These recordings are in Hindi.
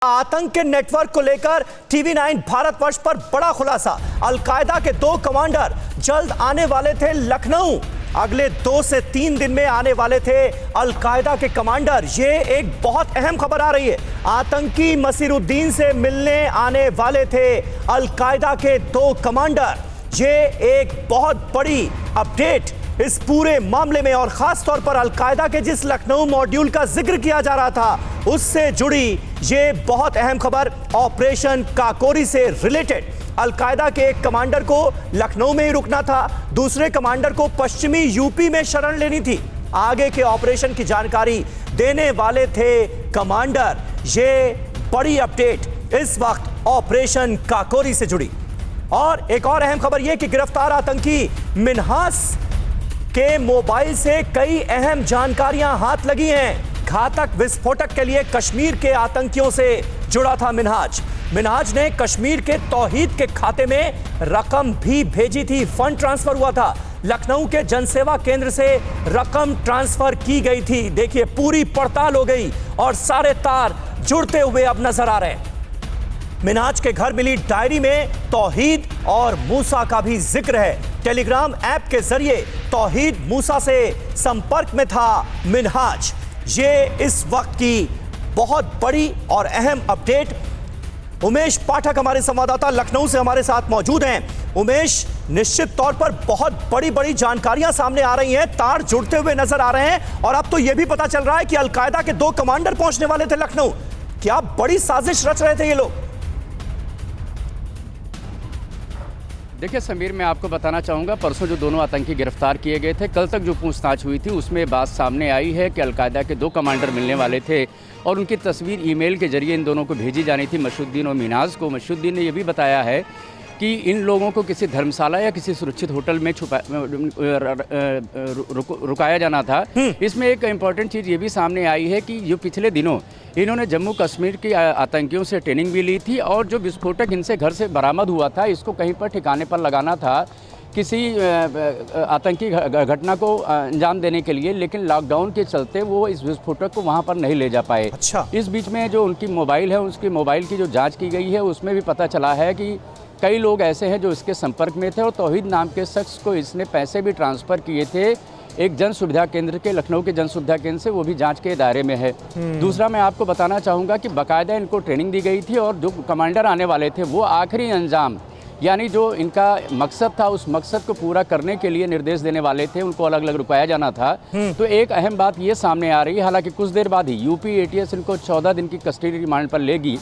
आतंक के नेटवर्क को लेकर टीवी 9 भारतवर्ष पर बड़ा खुलासा। अलकायदा के 2 कमांडर जल्द आने वाले थे लखनऊ। अगले 2 से 3 दिन में आने वाले थे अलकायदा के कमांडर। ये एक बहुत अहम खबर आ रही है। आतंकी मसीरुद्दीन से मिलने आने वाले थे अलकायदा के 2 कमांडर। ये एक बहुत बड़ी अपडेट इस पूरे मामले में, और खास तौर पर अलकायदा के जिस लखनऊ मॉड्यूल का जिक्र किया जा रहा था उससे जुड़ी ये बहुत अहम खबर। ऑपरेशन काकोरी से रिलेटेड अलकायदा के एक कमांडर को लखनऊ में ही रुकना था, दूसरे कमांडर को पश्चिमी यूपी में शरण लेनी थी। आगे के ऑपरेशन की जानकारी देने वाले थे कमांडर। ये बड़ी अपडेट इस वक्त ऑपरेशन काकोरी से जुड़ी। और एक और अहम खबर यह कि गिरफ्तार आतंकी मिन्हास के मोबाइल से कई अहम जानकारियां हाथ लगी हैं। घातक विस्फोटक के लिए कश्मीर के आतंकियों से जुड़ा था मिन्हाज ने कश्मीर के तौहीद के खाते में रकम भी भेजी थी। फंड ट्रांसफर हुआ था, लखनऊ के जनसेवा केंद्र से रकम ट्रांसफर की गई थी। देखिए पूरी पड़ताल हो गई और सारे तार जुड़ते हुए अब नजर आ रहे हैं। मिन्हाज के घर मिली डायरी में तौहीद और मूसा का भी जिक्र है। टेलीग्राम ऐप के जरिए तौहीद मूसा से संपर्क में था मिन्हाज। ये इस वक्त की बहुत बड़ी और अहम अपडेट। उमेश पाठक हमारे संवाददाता लखनऊ से हमारे साथ मौजूद हैं। उमेश, निश्चित तौर पर बहुत बड़ी बड़ी जानकारियां सामने आ रही हैं, तार जुड़ते हुए नजर आ रहे हैं, और अब तो यह भी पता चल रहा है कि अलकायदा के 2 कमांडर पहुंचने वाले थे लखनऊ। क्या बड़ी साजिश रच रहे थे ये लोग? देखिए समीर, मैं आपको बताना चाहूँगा, परसों जो दोनों आतंकी गिरफ्तार किए गए थे, कल तक जो पूछताछ हुई थी उसमें बात सामने आई है कि अलकायदा के 2 कमांडर मिलने वाले थे और उनकी तस्वीर ईमेल के जरिए इन दोनों को भेजी जानी थी, मशहुद्दीन और मिन्हाज को। मशहुद्दीन ने यह भी बताया है कि इन लोगों को किसी धर्मशाला या किसी सुरक्षित होटल में रुकाया जाना था। इसमें एक इम्पॉर्टेंट चीज़ ये भी सामने आई है कि जो पिछले दिनों इन्होंने जम्मू कश्मीर के आतंकियों से ट्रेनिंग भी ली थी, और जो विस्फोटक इनसे घर से बरामद हुआ था इसको कहीं पर ठिकाने पर लगाना था किसी आतंकी घटना को अंजाम देने के लिए, लेकिन लॉकडाउन के चलते वो इस विस्फोटक को वहाँ पर नहीं ले जा पाए। अच्छा। इस बीच में जो उनकी मोबाइल है, उसकी मोबाइल की जो जाँच की गई है उसमें भी पता चला है कि कई लोग ऐसे हैं जो इसके संपर्क में थे, और तौहीद नाम के शख्स को इसने पैसे भी ट्रांसफ़र किए थे एक जन सुविधा केंद्र के, लखनऊ के जन सुविधा केंद्र से, वो भी जांच के दायरे में है। दूसरा मैं आपको बताना चाहूँगा कि बाकायदा इनको ट्रेनिंग दी गई थी, और जो कमांडर आने वाले थे वो आखिरी अंजाम, यानी जो इनका मकसद था उस मकसद को पूरा करने के लिए निर्देश देने वाले थे, उनको अलग अलग रुकाया जाना था। तो एक अहम बात ये सामने आ रही है, हालांकि कुछ देर बाद ही यूपी एटीएस इनको 14 दिन की कस्टडी रिमांड पर लेगी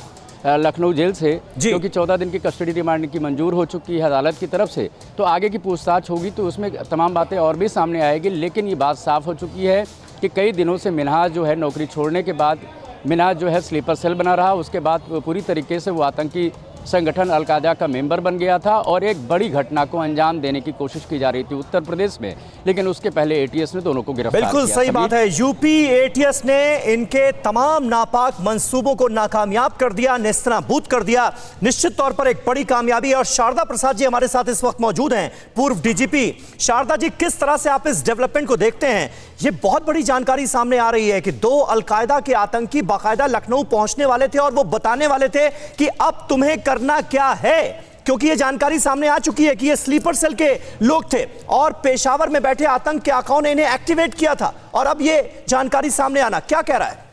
लखनऊ जेल से, क्योंकि 14 दिन की कस्टडी रिमांड की मंजूर हो चुकी है अदालत की तरफ से। तो आगे की पूछताछ होगी तो उसमें तमाम बातें और भी सामने आएगी, लेकिन ये बात साफ हो चुकी है कि कई दिनों से मिन्हाज जो है नौकरी छोड़ने के बाद मिन्हाज जो है स्लीपर सेल बना रहा, उसके बाद पूरी तरीके से वो आतंकी संगठन अलकायदा का मेंबर बन गया था, और एक बड़ी घटना को अंजाम देने की कोशिश की जा रही थी उत्तर प्रदेश में, लेकिन उसके पहले एटीएस ने दोनों को गिरफ्तार किया। बिल्कुल सही बात है। यूपी एटीएस ने इनके तमाम नापाक मंसूबों को नाकामयाब कर दिया, नेस्तनाबूद कर दिया। निश्चित तौर पर एक बड़ी कामयाबी है। और शारदा प्रसाद जी हमारे साथ इस वक्त मौजूद हैं, पूर्व डीजीपी। शारदा जी, किस तरह से आप इस डेवलपमेंट को देखते हैं? ये बहुत बड़ी जानकारी सामने आ रही है कि 2 अलकायदा के आतंकी बाकायदा लखनऊ पहुंचने वाले थे और वो बताने वाले थे कि अब तुम्हें करना क्या है, क्योंकि ये जानकारी सामने आ चुकी है कि ये स्लीपर सेल के लोग थे और पेशावर में बैठे आतंक के आकाओं ने इन्हें एक्टिवेट किया था, और अब ये जानकारी सामने आना क्या कह रहा है?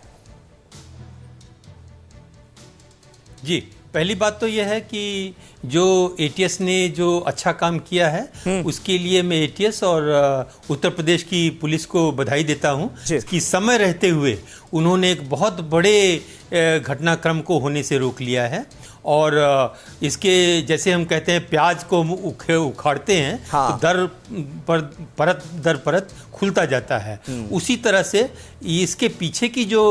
जी, पहली बात तो यह है कि जो एटीएस ने जो अच्छा काम किया है उसके लिए मैं एटीएस और उत्तर प्रदेश की पुलिस को बधाई देता हूं कि समय रहते हुए उन्होंने एक बहुत बड़े घटनाक्रम को होने से रोक लिया है। और इसके जैसे हम कहते हैं प्याज को उखाड़ते हैं, हाँ, तो परत दर परत खुलता जाता है। उसी तरह से इसके पीछे की जो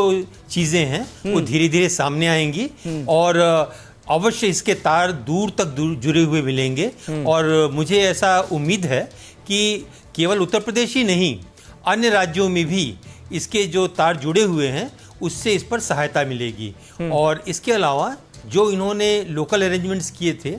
चीज़ें हैं वो धीरे धीरे सामने आएंगी, और अवश्य इसके तार दूर तक जुड़े हुए मिलेंगे। और मुझे ऐसा उम्मीद है कि केवल उत्तर प्रदेश ही नहीं, अन्य राज्यों में भी इसके जो तार जुड़े हुए हैं उससे इस पर सहायता मिलेगी। और इसके अलावा जो इन्होंने लोकल अरेंजमेंट्स किए थे,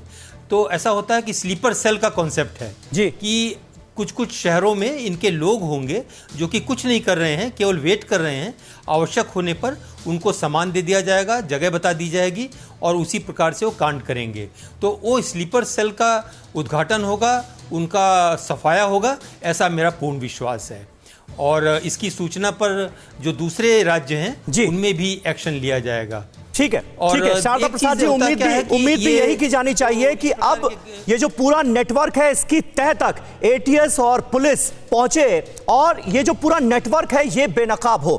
तो ऐसा होता है कि स्लीपर सेल का कॉन्सेप्ट है जी, कि कुछ कुछ शहरों में इनके लोग होंगे जो कि कुछ नहीं कर रहे हैं, केवल वेट कर रहे हैं। आवश्यक होने पर उनको सामान दे दिया जाएगा, जगह बता दी जाएगी और उसी प्रकार से वो कांड करेंगे। तो वो स्लीपर सेल का उद्घाटन होगा, उनका सफाया होगा, ऐसा मेरा पूर्ण विश्वास है। और इसकी सूचना पर जो दूसरे राज्य हैं उनमें भी एक्शन लिया जाएगा। ठीक है, और ठीक है शारदा प्रसाद जी, उम्मीद भी यही की जानी चाहिए कि अब ये जो पूरा नेटवर्क है इसकी तह तक एटीएस और पुलिस पहुंचे और ये जो पूरा नेटवर्क है ये बेनकाब हो।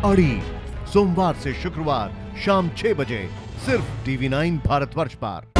अड़ी सोमवार से शुक्रवार शाम 6 बजे सिर्फ TV9 भारतवर्ष पर।